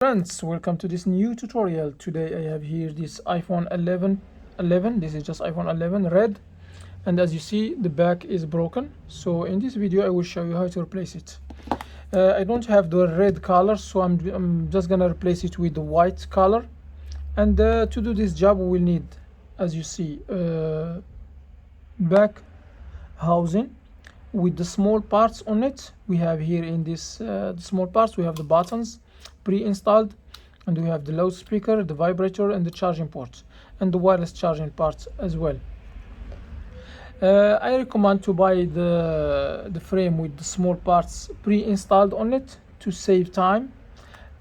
Friends, welcome to this new tutorial. Today I have here this iPhone 11. This is just iPhone 11 red, and as you see the back is broken. So in this video I will show you how to replace it. I don't have the red color, so I'm just gonna replace it with the white color. And to do this job we will need, as you see, back housing with the small parts on it. We have here in this the small parts, we have the buttons pre-installed, and we have the loudspeaker, the vibrator, and the charging ports, and the wireless charging parts as well. I recommend to buy the frame with the small parts pre-installed on it to save time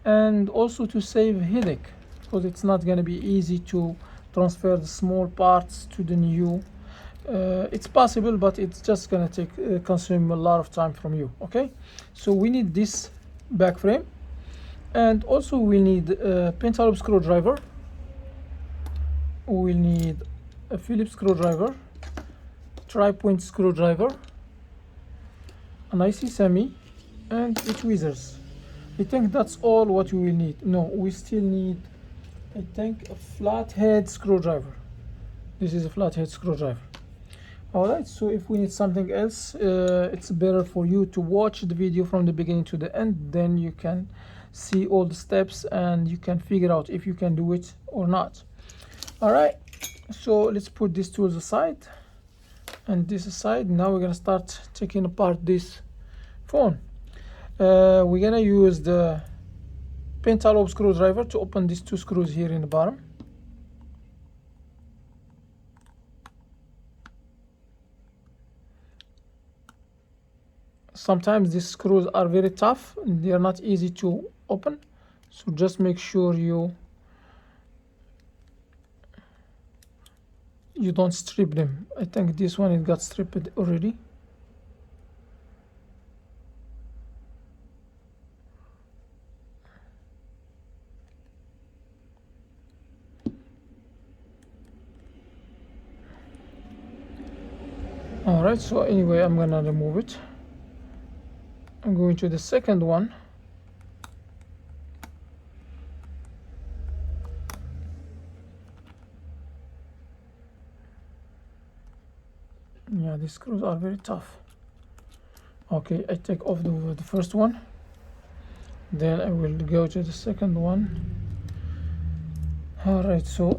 and also to save headache, because it's not going to be easy to transfer the small parts to the new. It's possible, but it's just gonna take consume a lot of time from you. Okay, so we need this back frame, and also we need a pentalobe screwdriver. We'll need a Phillips screwdriver, tri-point screwdriver, an IC semi, and the tweezers. I think that's all what we will need. No, we still need, I think, a flathead screwdriver. This is a flathead screwdriver. Alright, so if we need something else, it's better for you to watch the video from the beginning to the end. Then you can see all the steps and you can figure out if you can do it or not. Alright, so let's put these tools aside and this aside. Now we're gonna start taking apart this phone. We're gonna use the pentalobe screwdriver to open these two screws here in the bottom. Sometimes these screws are very tough and they are not easy to open, so just make sure you don't strip them. I think this one, it got stripped already. Alright, so anyway, I'm gonna remove it. I'm going to the second one. Yeah, these screws are very tough. Okay, I take off the first one, then I will go to the second one. Alright, so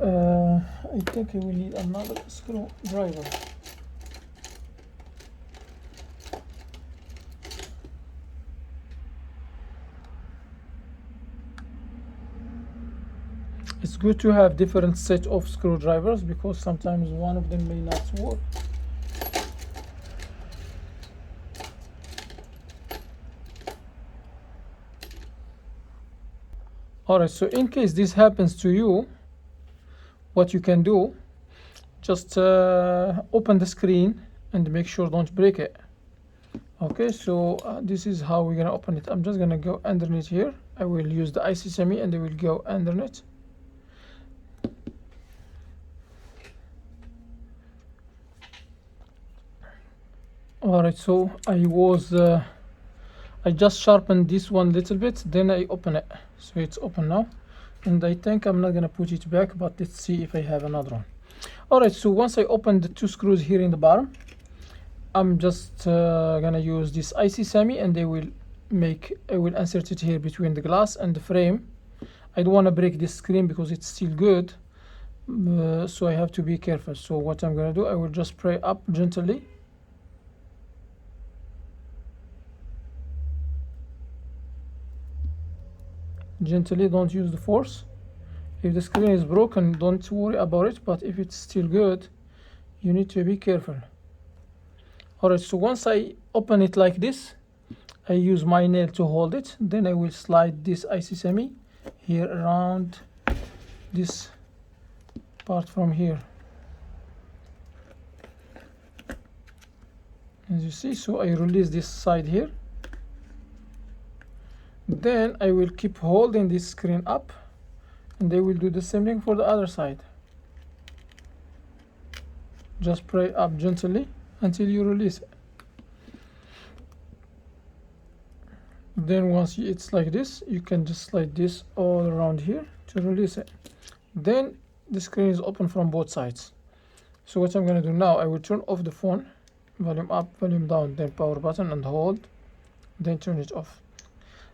I think I will need another screwdriver. It's good to have different set of screwdrivers because sometimes one of them may not work. Alright, so in case this happens to you, what you can do, just open the screen and make sure don't break it. Okay, so this is how we're gonna open it. I'm just gonna go underneath here. I will use the IC semi and I will go underneath. Alright, so I just sharpened this one a little bit, then I open it, so it's open now, and I think I'm not gonna put it back, but let's see if I have another one. Alright, so once I open the two screws here in the bottom, I'm just gonna use this IC semi and I will insert it here between the glass and the frame. I don't want to break this screen because it's still good, so I have to be careful. So what I'm gonna do, I will just pry up gently. Gently, don't use the force. If the screen is broken, don't worry about it, but if it's still good, you need to be careful. Alright, so once I open it like this, I use my nail to hold it, then I will slide this IC semi here around this part from here, as you see. So I release this side here. Then I will keep holding this screen up and they will do the same thing for the other side. Just pry up gently until you release it. Then once it's like this, you can just slide this all around here to release it. Then the screen is open from both sides. So what I'm going to do now, I will turn off the phone, volume up, volume down, then power button and hold, then turn it off.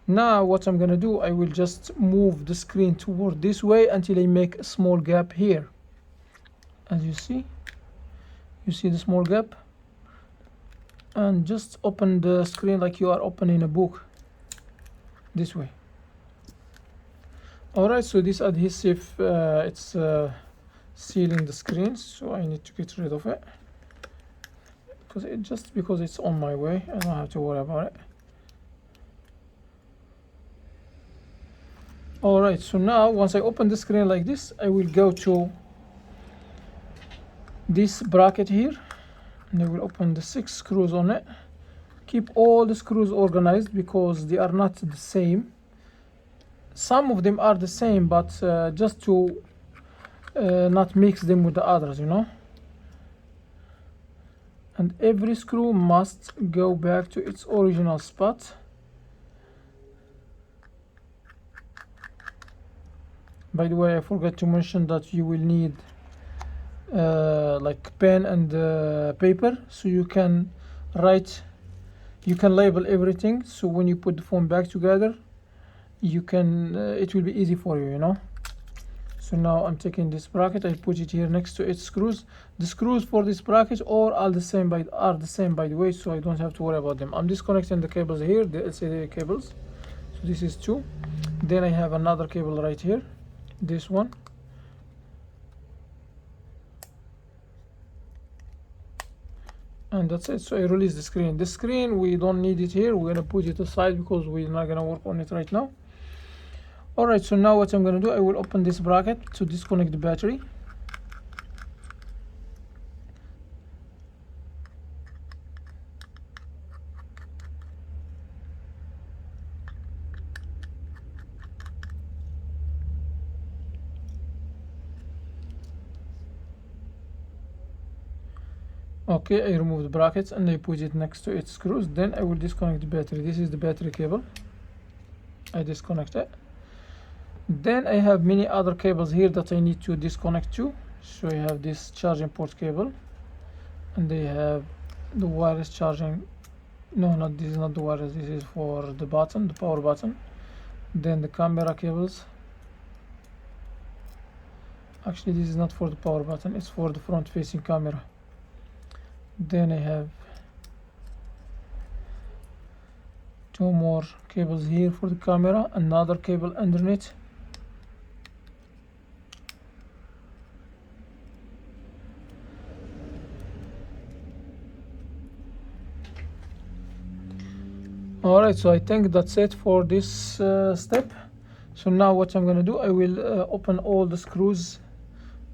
Now what I'm going to do, I will just move the screen toward this way until I make a small gap here. As you see the small gap, and just open the screen like you are opening a book, this way. Alright, so this adhesive, it's sealing the screen, so I need to get rid of it because it's on my way. I don't have to worry about it. Alright, so now once I open the screen like this, I will go to this bracket here and I will open the 6 screws on it. Keep all the screws organized because they are not the same. Some of them are the same, but just to not mix them with the others, you know. And every screw must go back to its original spot. By the way, I forgot to mention that you will need like pen and paper, so you can write, you can label everything, so when you put the phone back together, you can it will be easy for you, you know. So now I'm taking this bracket, I put it here next to its screws. The screws for this bracket are the same by the way, so I don't have to worry about them. I'm disconnecting the cables here, the LCD cables. So this is 2. Then I have another cable right here, this one. And that's it. So I release the screen. The screen, we don't need it here. We're gonna put it aside because we're not gonna work on it right now. Alright, so now what I'm gonna do, I will open this bracket to disconnect the battery. Okay, I remove the brackets and I put it next to its screws. Then I will disconnect the battery. This is the battery cable. I disconnect it. Then I have many other cables here that I need to disconnect too. So I have this charging port cable, and they have the wireless charging. No, not this is not the wireless. This is for the button, the power button. Then the camera cables. Actually, this is not for the power button. It's for the front-facing camera. Then I have 2 more cables here for the camera, another cable underneath. Alright, so I think that's it for this step. So now what I'm going to do, I will open all the screws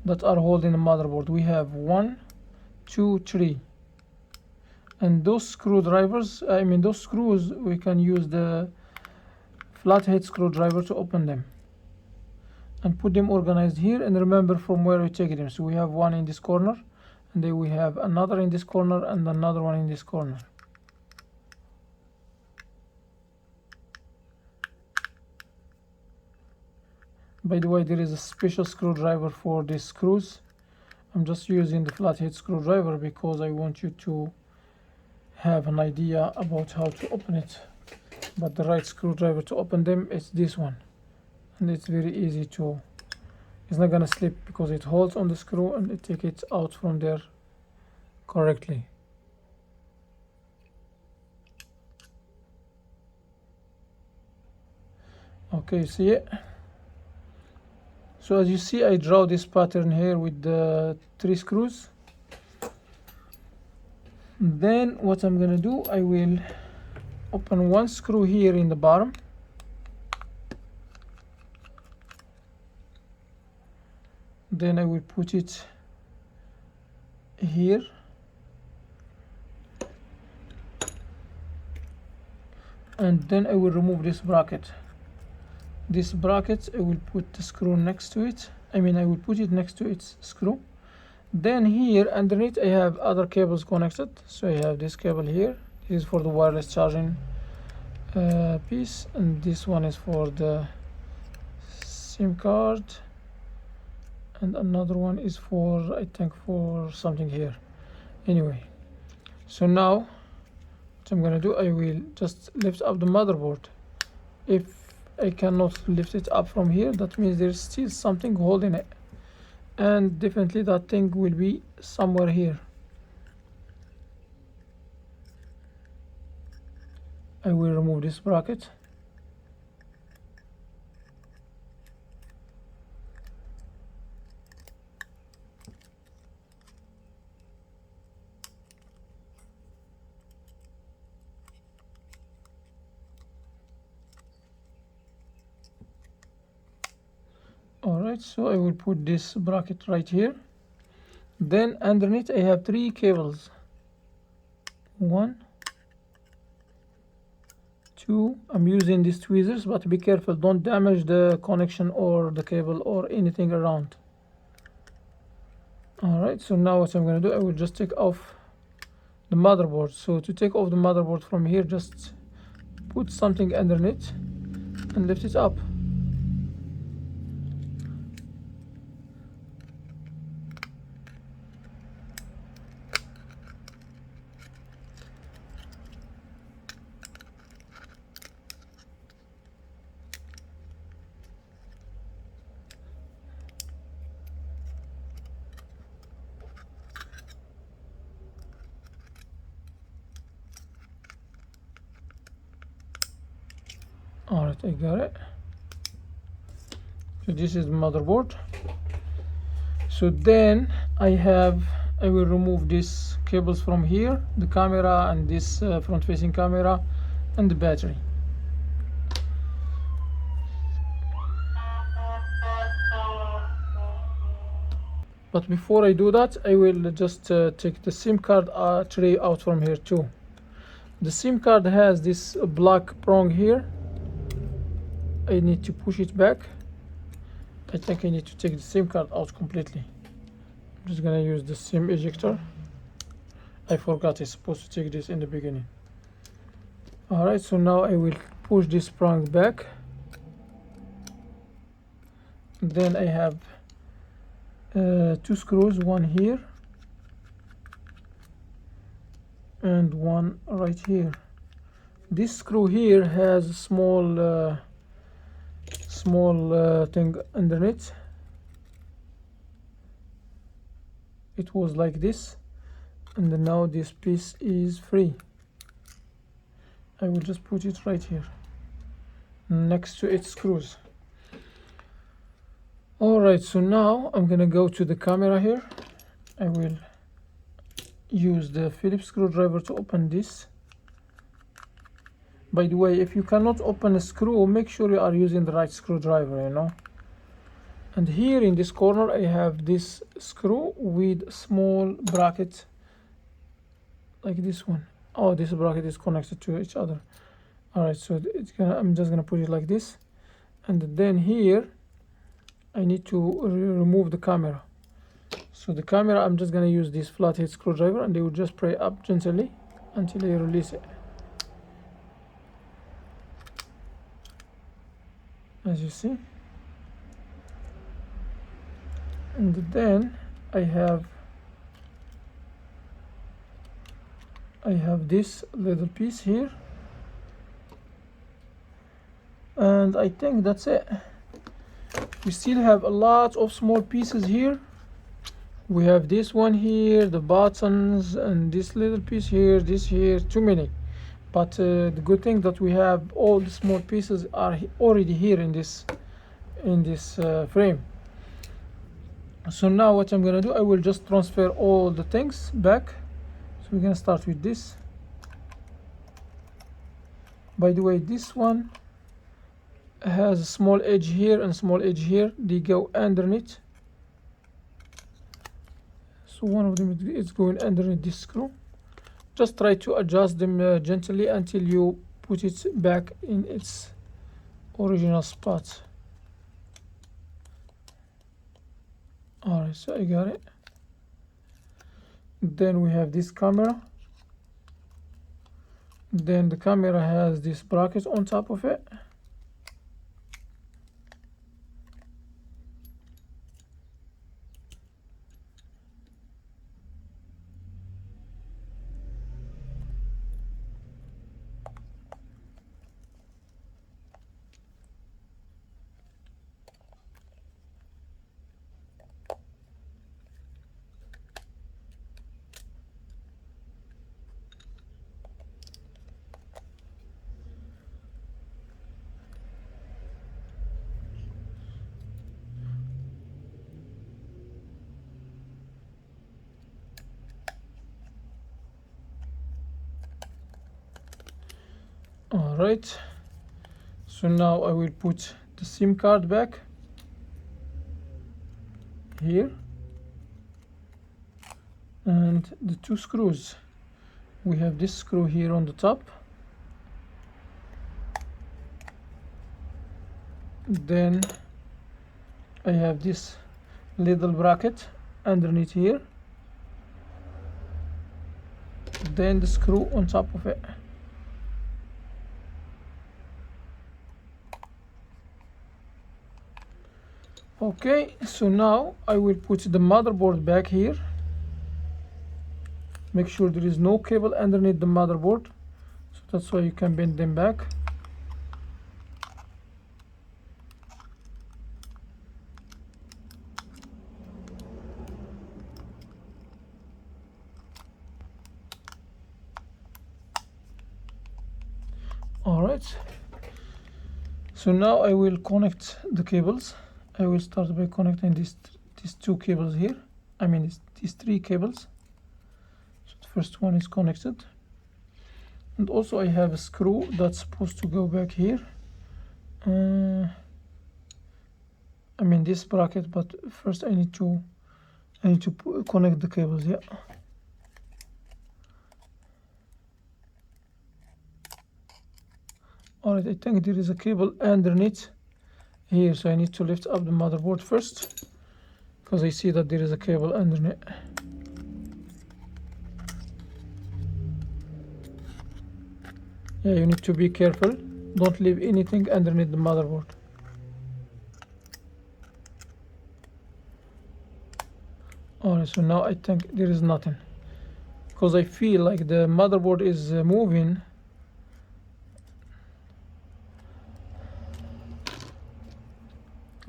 that are holding the motherboard. We have 1, 2, 3. And those screwdrivers, those screws, we can use the flathead screwdriver to open them and put them organized here. And remember from where we take them. So we have 1 in this corner, and then we have another in this corner and another one in this corner. By the way, there is a special screwdriver for these screws. I'm just using the flathead screwdriver because I want you to have an idea about how to open it. But the right screwdriver to open them is this one, and it's very easy to, it's not gonna slip because it holds on the screw and it takes it out from there correctly. Okay, see it? So as you see, I draw this pattern here with the 3 screws. Then what I'm gonna do, I will open 1 screw here in the bottom. Then I will put it here. And then I will remove this bracket. This bracket, I will put the screw next to it. I will put it next to its screw. Then here underneath I have other cables connected. So I have this cable here. This is for the wireless charging piece, and this one is for the SIM card, and another one is for, I think, for something here. Anyway, so now what I'm gonna do, I will just lift up the motherboard. If I cannot lift it up from here, that means there's still something holding it, and definitely that thing will be somewhere here. I will remove this bracket. Alright, so I will put this bracket right here. Then underneath I have 3 cables. 1, 2. I'm using these tweezers, but be careful, don't damage the connection or the cable or anything around. Alright, so now what I'm gonna do, I will just take off the motherboard. So to take off the motherboard from here, just put something underneath and lift it up. Alright, I got it. So this is the motherboard. So then I will remove these cables from here, the camera and this front facing camera and the battery. But before I do that, I will just take the SIM card tray out from here too. The SIM card has this black prong here. I need to push it back. I think I need to take the SIM card out completely. I'm just gonna use the SIM ejector. I forgot I'm supposed to take this in the beginning. Alright, so now I will push this prong back. Then I have 2 screws, one here and one right here. This screw here has a small thing underneath. It was like this, and now this piece is free. I will just put it right here next to its screws. Alright, so now I'm gonna go to the camera here. I will use the Phillips screwdriver to open this. By the way, if you cannot open a screw, make sure you are using the right screwdriver, you know. And here in this corner I have this screw with a small bracket like this one. Oh, this bracket is connected to each other. Alright, so I'm just gonna put it like this, and then here I need to remove the camera. So the camera, I'm just gonna use this flathead screwdriver, and they will just pry up gently until I release it. As you see. And then I have this little piece here, and I think that's it. We still have a lot of small pieces here. We have this one here, the buttons, and this little piece here, this here, too many. But the good thing that we have all the small pieces are already here in this frame. So now what I'm gonna do, I will just transfer all the things back. So we're gonna start with this. By the way, this one has a small edge here and small edge here. They go underneath. So one of them is going underneath this screw. Just try to adjust them gently until you put it back in its original spot. Alright, so I got it. Then we have this camera. Then the camera has this bracket on top of it. Alright, so now I will put the SIM card back here, and the two screws. We have this screw here on the top, then I have this little bracket underneath here, then the screw on top of it. Okay, so now I will put the motherboard back here. Make sure there is no cable underneath the motherboard, so that's why you can bend them back. Alright, so now I will connect the cables. I will start by connecting these two cables here. I mean these three cables. So the first one is connected, and also I have a screw that's supposed to go back here. I mean this bracket, but first I need to connect the cables. Yeah. Alright, I think there is a cable underneath here, so I need to lift up the motherboard first, because I see that there is a cable underneath. Yeah, you need to be careful. Don't leave anything underneath the motherboard. Alright, so now I think there is nothing, because I feel like the motherboard is moving.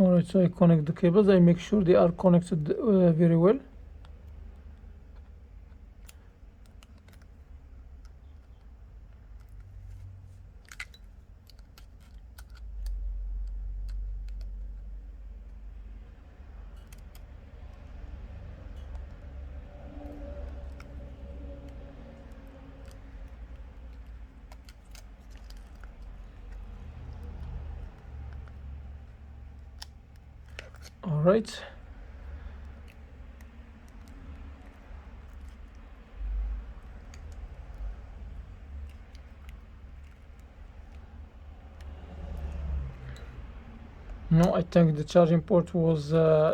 Alright, so I connect the cables. I make sure they are connected very well. Alright. No, I think the charging port was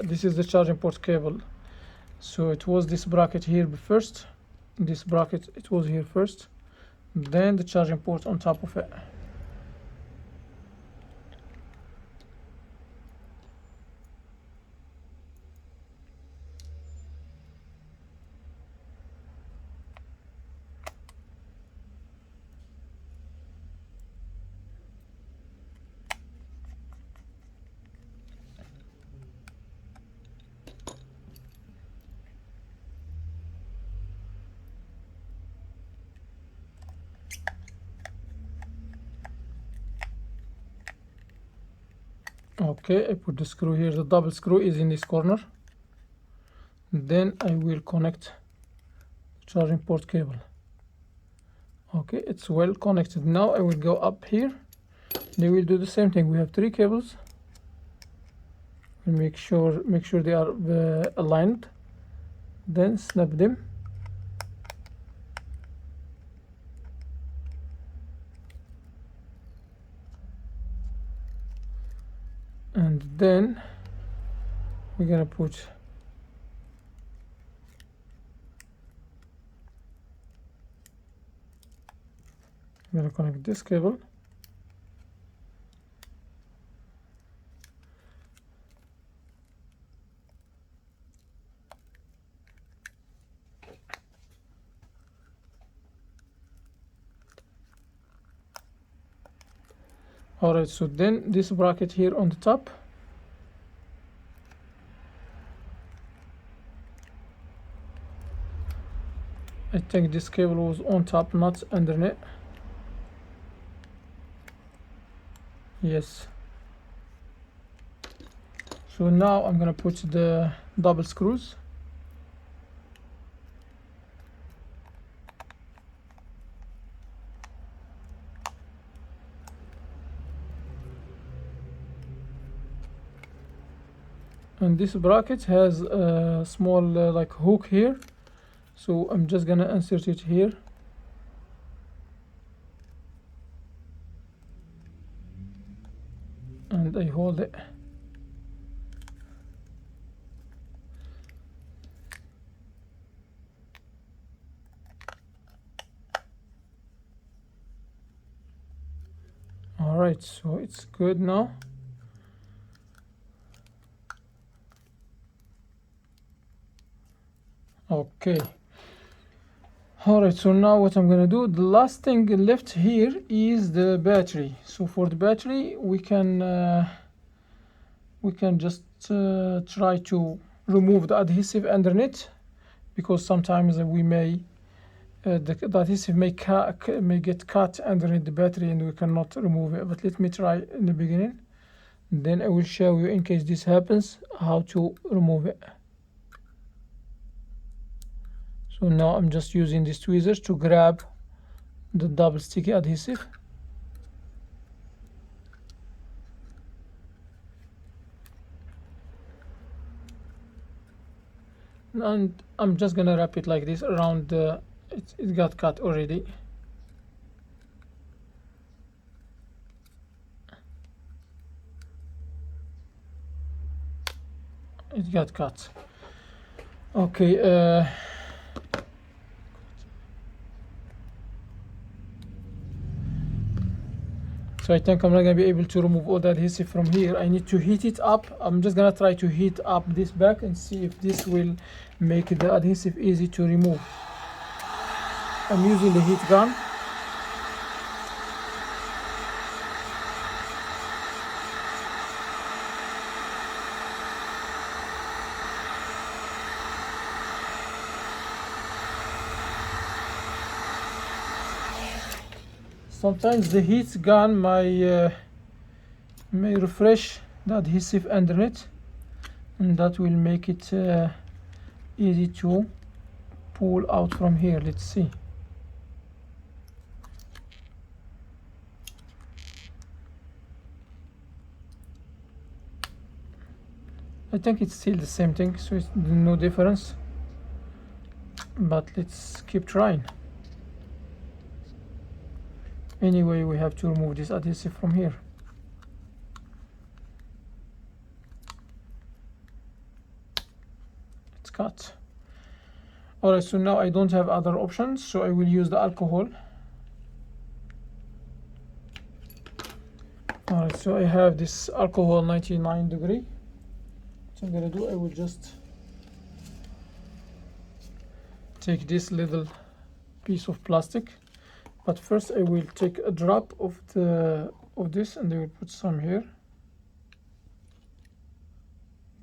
this is the charging port cable. So it was this bracket here first. This bracket, it was here first, then the charging port on top of it. Okay, I put the screw here. The double screw is in this corner. Then I will connect the charging port cable. Okay, it's well connected. Now I will go up here. They will do the same thing. We have three cables. Make sure they are aligned. Then snap them. And then we're gonna put I'm gonna connect this cable. Alright, so then this bracket here on the top, I think this cable was on top, not underneath. Yes. So now I'm gonna put the double screws. And this bracket has a small like hook here, so I'm just gonna insert it here. And I hold it. Alright, so it's good now. Okay. Alright, so now what I'm gonna do, the last thing left here is the battery. So for the battery, we can just try to remove the adhesive underneath, because sometimes we may the adhesive may get cut underneath the battery and we cannot remove it. But let me try in the beginning, then I will show you, in case this happens, how to remove it. So now I'm just using these tweezers to grab the double sticky adhesive. And I'm just gonna wrap it like this around the, it got cut already. It got cut. Okay, so I think I'm not gonna be able to remove all the adhesive from here. I need to heat it up. I'm just gonna try to heat up this back and see if this will make the adhesive easy to remove. I'm using the heat gun. Sometimes the heat gun may refresh the adhesive underneath, and that will make it easy to pull out from here. Let's see. I think it's still the same thing, so it's no difference, but let's keep trying. Anyway, we have to remove this adhesive from here. It's cut. Alright, so now I don't have other options, so I will use the alcohol. Alright, so I have this alcohol 99 degree. What I'm gonna do, I will just take this little piece of plastic. But first I will take a drop of this, and I will put some here.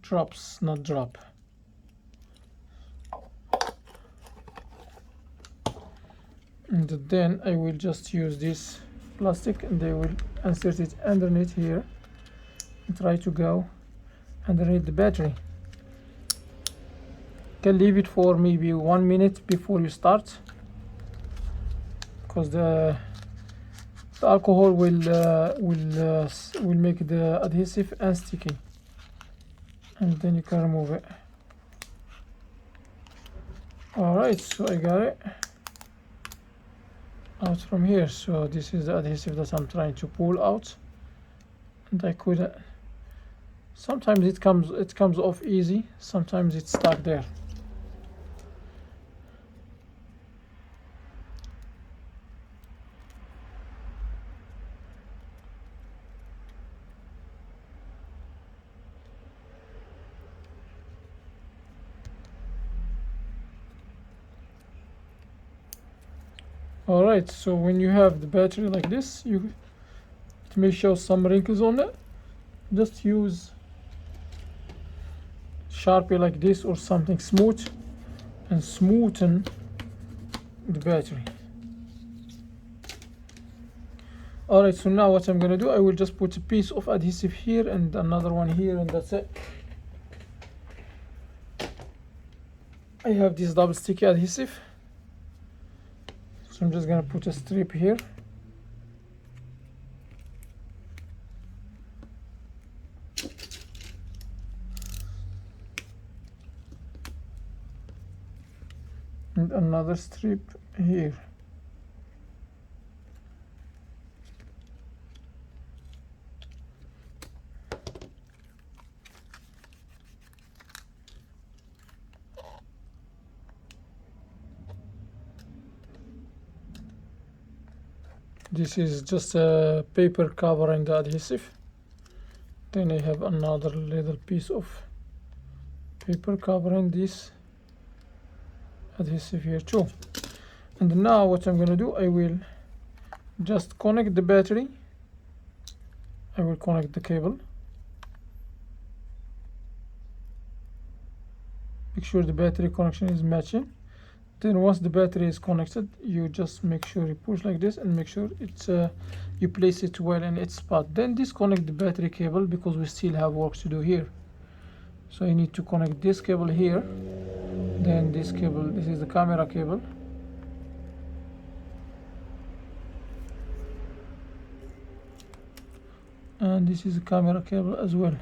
Drops, not drop. And then I will just use this plastic and I will insert it underneath here and try to go underneath the battery. You can leave it for maybe 1 minute before you start, because the alcohol will make the adhesive unsticky, and then you can remove it. Alright, so I got it out from here. So this is the adhesive that I'm trying to pull out, and I couldn't. Sometimes it comes off easy, sometimes it's stuck there. Alright, so when you have the battery like this, it may show some wrinkles on it. Just use Sharpie like this or something smooth and smoothen the battery. Alright, so now what I'm gonna do, I will just put a piece of adhesive here and another one here, and that's it. I have this double sticky adhesive, so I'm just gonna put a strip here. And another strip here. This is just a paper covering the adhesive. Then I have another little piece of paper covering this adhesive here too. And now what I'm gonna do, I will just connect the battery. I will connect the cable. Make sure the battery connection is matching. Then once the battery is connected, you just make sure you push like this and make sure it's you place it well in its spot. Then disconnect the battery cable because we still have work to do here. So you need to connect this cable here, then this cable, this is the camera cable, and this is the camera cable as well.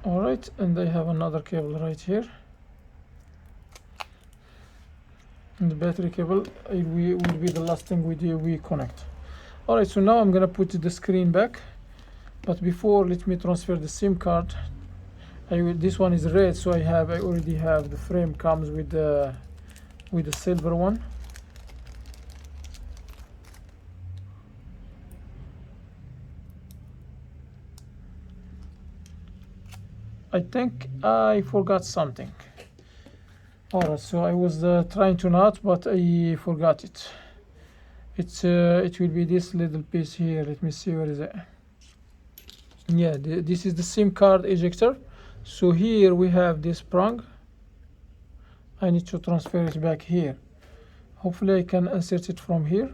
Alright, and I have another cable right here, and the battery cable will be the last thing we connect. Alright, so now I'm gonna put the screen back, but before, let me transfer the SIM card. This one is red, so I already have the frame comes with the silver one. I think I forgot something. Alright, so I was trying to not, but I forgot it. It will be this little piece here. Let me see, where is it? Yeah, this is the SIM card ejector. So here we have this prong. I need to transfer it back here. Hopefully I can insert it from here.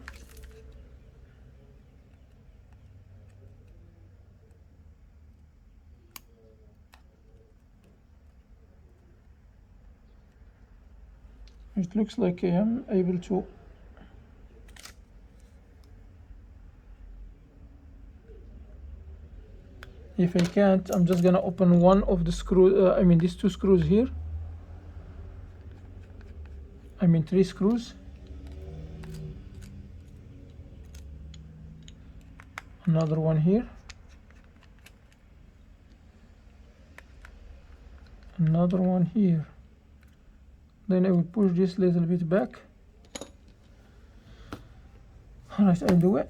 It looks like I am able to. If I can't, I'm just gonna open one of the screws, I mean these two screws here. I mean 3 screws. Another one here. Another one here. Then I will push this little bit back. Alright, I'll do it.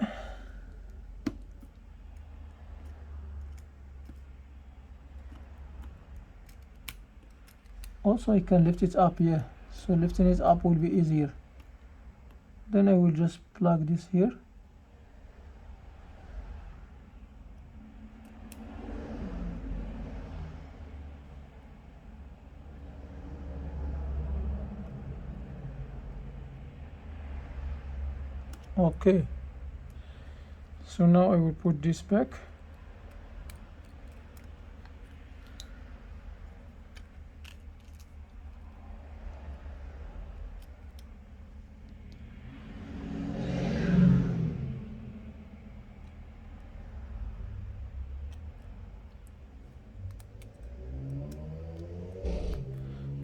Also I can lift it up, yeah, so lifting it up will be easier. Then I will just plug this here. Okay, so now I will put this back.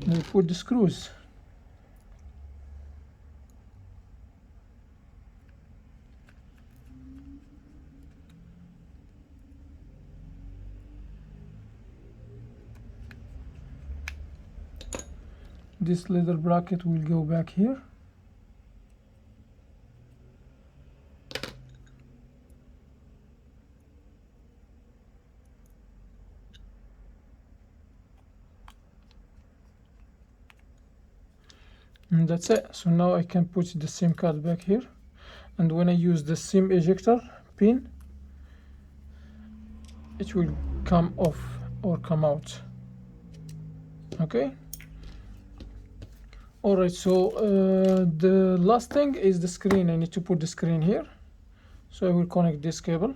We put the screws. This little bracket will go back here. And that's it. So now I can put the SIM card back here, and when I use the SIM ejector pin, it will come off or come out. Okay. Alright, so the last thing is the screen. I need to put the screen here, so I will connect this cable.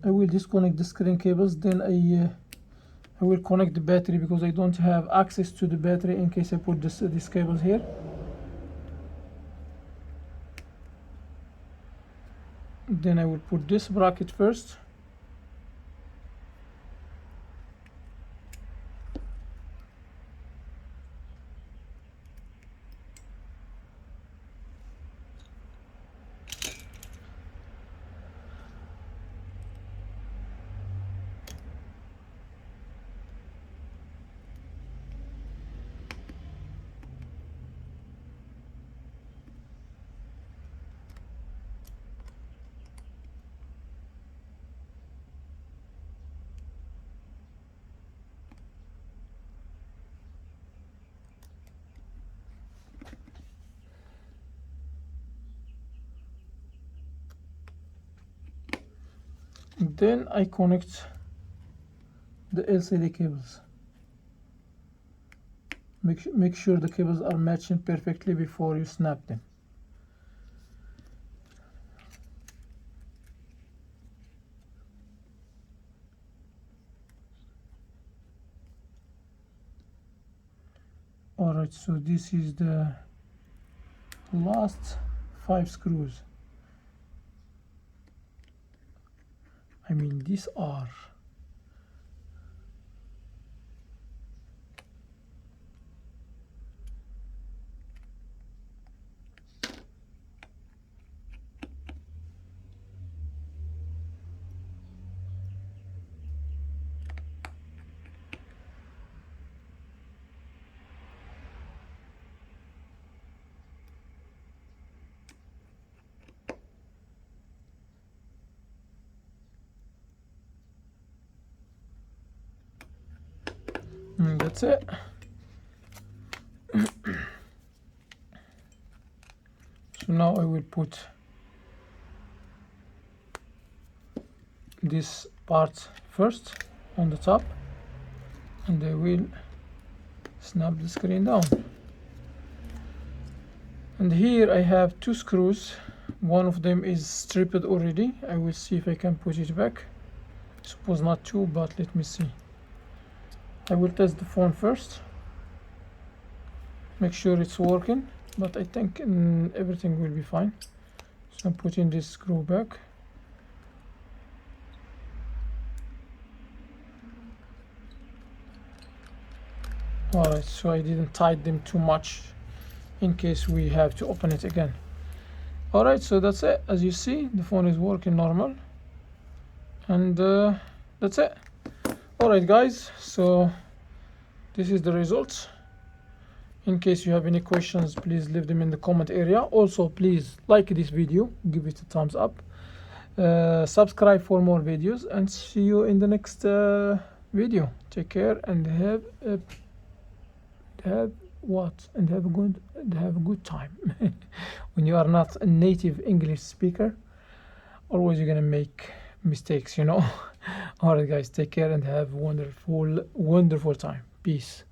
I will disconnect the screen cables, then I will connect the battery, because I don't have access to the battery in case I put these cables here. Then I will put this bracket first. Then I connect the LCD cables. Make sure the cables are matching perfectly before you snap them. Alright, so this is the last 5 screws. I mean, these are that's it. So now I will put this part first on the top, and I will snap the screen down. And here I have 2 screws. One of them is stripped already. I will see if I can put it back. Suppose not 2, but let me see. I will test the phone first, make sure it's working, but I think everything will be fine. So I'm putting this screw back. Alright, so I didn't tighten them too much in case we have to open it again. Alright, so that's it. As you see, the phone is working normal, and that's it. Alright guys, so this is the results. In case you have any questions, please leave them in the comment area. Also, please like this video, give it a thumbs up, subscribe for more videos, and see you in the next video. Take care and have a good time. When you are not a native English speaker, always you're gonna make mistakes, you know. Alright guys, take care and have wonderful time. Peace.